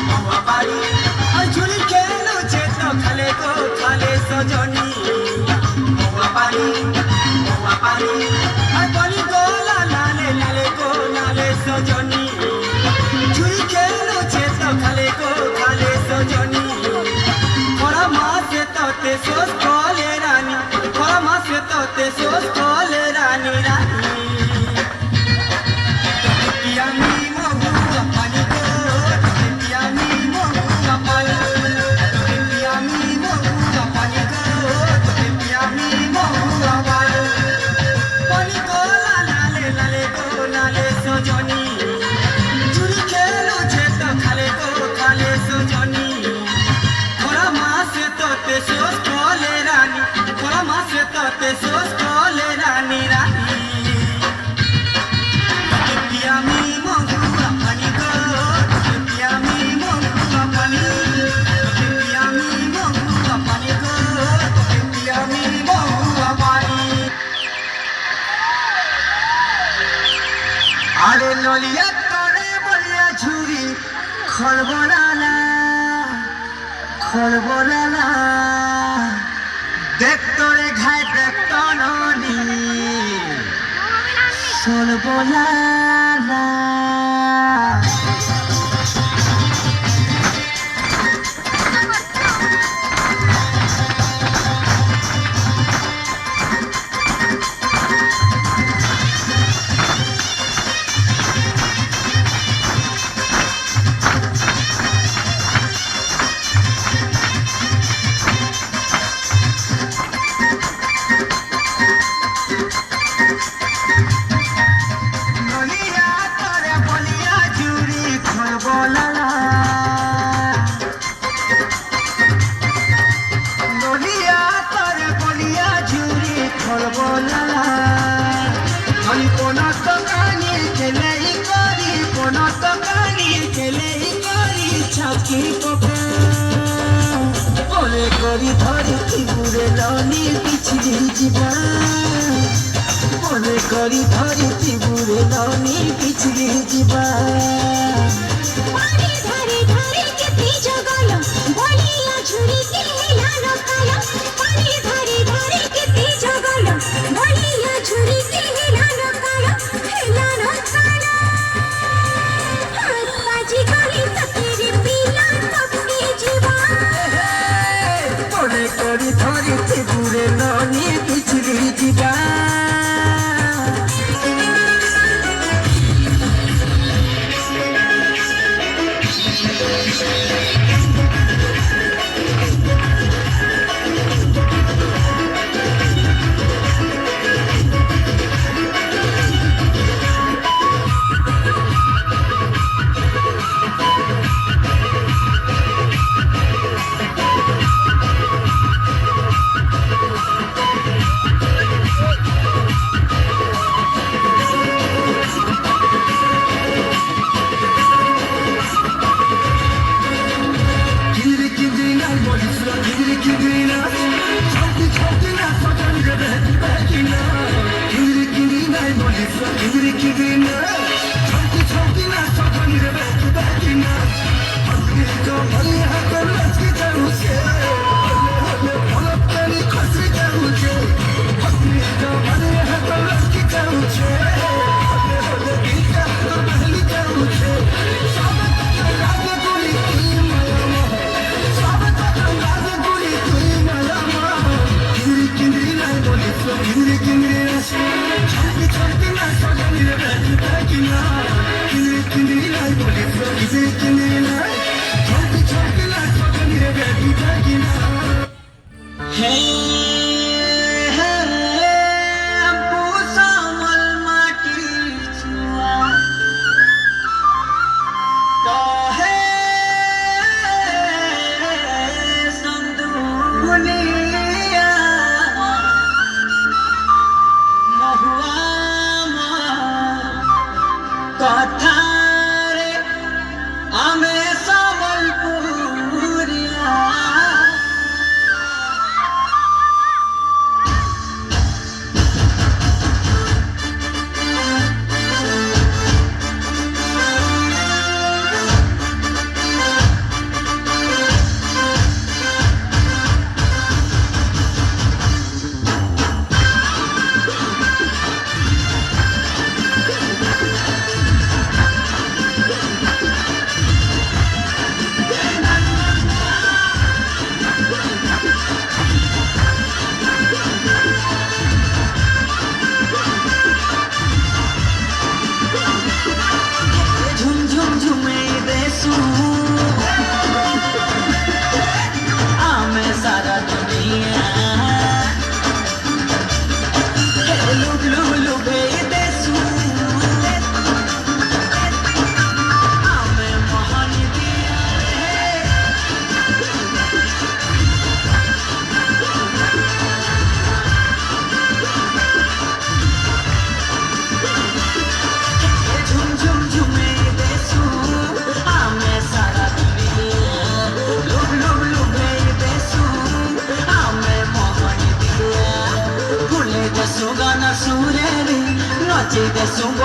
महुआ बाड़ी और झूली खेलू छे तो खाले को खाले सजनी महुआ बाड़ी और बनी गोला लाले लाले को लाले सजनी झूली खेलू छे तो खाले को खाले सजनी थोड़ा मासे तोते सोच कोले रानी थोड़ा मासे तोते सोच कोले रानी रानी पियामी महुआ पानी को पियामी महुआ पानी पियामी महुआ पानी को पियामी महुआ पानी को लाले लाले को लाले सजनी झूली खेलू छे तो खाले को खाले सजनी थोड़ा मासे तोते सोच कोले रानी थोड़ा मासे तोते सोच कोले रानी रानी पियामी महुआ पानी को पियामी महुआ पानी पियामी महुआ पानी को पियामी महुआ पानी अरे लोलिया तोरे बोलिया झूरी खलबलाला खलबलाला देख तोरे घाय देख तो ननी खलबलाला लोलिया तोरे बोलिया झूरी खलबलाला लोलिया तोरे बोलिया झूरी खलबलाला हनी कोना तो कानी खेले करी कोना तो कानी खेले करी छाकी पके बोले करी धरी बुरे लनी पिछली जीवा बोले करी धरी बुरे लनी पिछली जीवा पानी धरे धरे के तेज गलो बोलिया झुरी के लालो कालो पानी धरे धरे के तेज गलो बोलिया झुरी के लालो कालो हाथ बाजी गली तकेरे पीला तपके जीवा बोले करी धरी बुरे लनी पिछली जीवा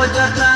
बजता